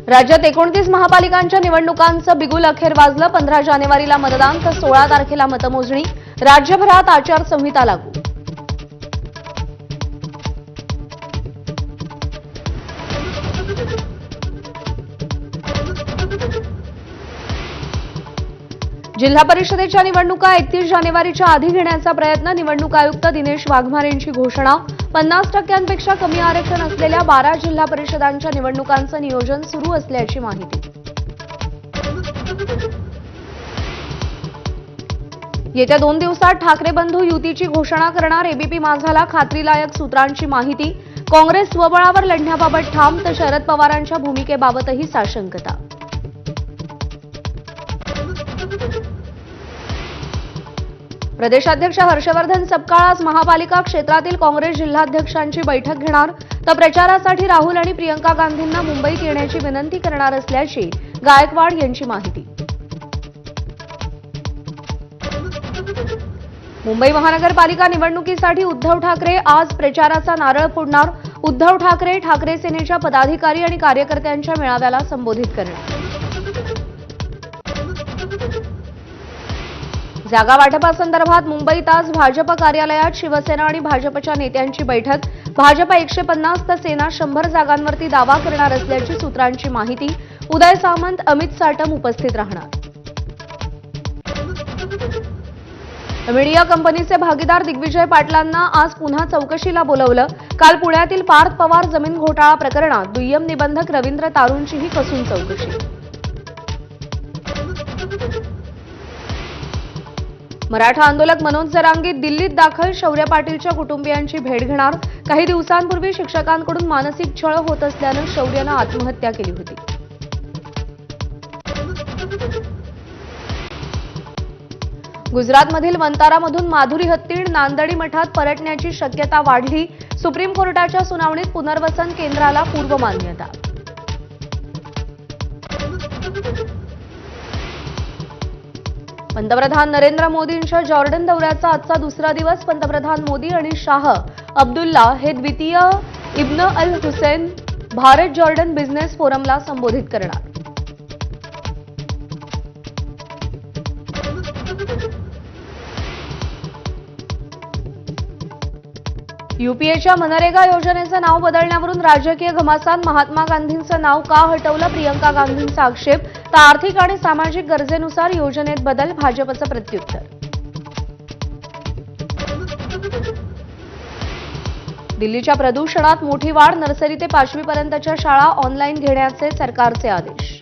राज्यात 29 महापालिकांच्या निवडणुकांचं बिगुल अखेर वाजलं। 15 जानेवारीला मतदान तर 16 तारखेला मतमोजणी। राज्यभरात आचारसंहिता लागू। जिल्हा परिषदेच्या निवडणुका 31 जानेवारीच्या आधी घेण्याचा प्रयत्न। निवडणूक आयुक्त दिनेश वाघमारेंची घोषणा। 50% कमी आरक्षण असलेल्या 12 जिल्हा परिषदांच्या निवडणुकांचं नियोजन सुरू असल्याची माहिती। येत्या 2 दिवसात ठाकरे बंधू युतीची घोषणा करणार। एबीपी माझाला खात्रीलायक सूत्रांची माहिती। काँग्रेस स्वबळावर लढण्याबाबत ठाम तर शरद पवारांच्या भूमिकेबाबतही साशंकता। प्रदेशाध्यक्ष हर्षवर्धन सपकाळ आज महापालिका क्षेत्रातील काँग्रेस जिल्हाध्यक्षांची बैठक घेणार तर प्रचारासाठी राहुल आणि प्रियंका गांधींना मुंबईत येण्याची विनंती करणार असल्याची गायकवाड यांची माहिती। मुंबई महानगरपालिका निवडणुकीसाठी उद्धव ठाकरे आज प्रचाराचा नारळ फोडणार। उद्धव ठाकरे ठाकरे सेनेच्या पदाधिकारी आणि कार्यकर्त्यांच्या मेळाव्याला संबोधित करणार। जागा वाटपासंदर्भात मुंबईत आज भाजप कार्यालयात शिवसेना आणि भाजपच्या नेत्यांची बैठक। भाजप 150 तर सेना 100 जागांवरती दावा करणार असल्याची सूत्रांची माहिती। उदय सामंत, अमित साटम उपस्थित राहणार। मीडिया कंपनीचे भागीदार दिग्विजय पाटलांना आज पुन्हा चौकशीला बोलवलं। काल पुण्यातील पार्थ पवार जमीन घोटाळा प्रकरणात दुय्यम निबंधक रवींद्र तारूंचीही कसून चौकशी। मराठा आंदोलक मनोज जरांगे दिल्लीत दाखल। शौर्य पाटीलच्या कुटुंबियांची भेट घेणार। काही दिवसांपूर्वी शिक्षकांकडून मानसिक छळ होत असल्यानं शौर्यनं आत्महत्या केली होती। गुजरातमधील वंतारामधून माधुरी हत्तीण नांदडी मठात परतण्याची शक्यता वाढली। सुप्रीम कोर्टाच्या सुनावणीत पुनर्वसन केंद्राला पूर्व मान्यता। पंतप्रधान नरेंद्र मोदींच्या जॉर्डन दौऱ्याचा आजचा दुसरा दिवस। पंतप्रधान मोदी आणि शाह अब्दुल्ला हे द्वितीय इब्न अल हुसैन भारत जॉर्डन बिझनेस फोरमला संबोधित करणार। यूपीएच्या मनरेगा योजनेचं नाव बदलण्यावरून राजकीय घमासान। महात्मा गांधींचं नाव का हटवलं, प्रियंका गांधींचा आक्षेप तर आर्थिक आणि सामाजिक गरजेनुसार योजनेत बदल, भाजपचं प्रत्युत्तर। दिल्लीच्या प्रदूषणात मोठी वाढ। नर्सरी ते 5वी पर्यंतच्या शाळा ऑनलाईन घेण्याचे सरकारचे आदेश।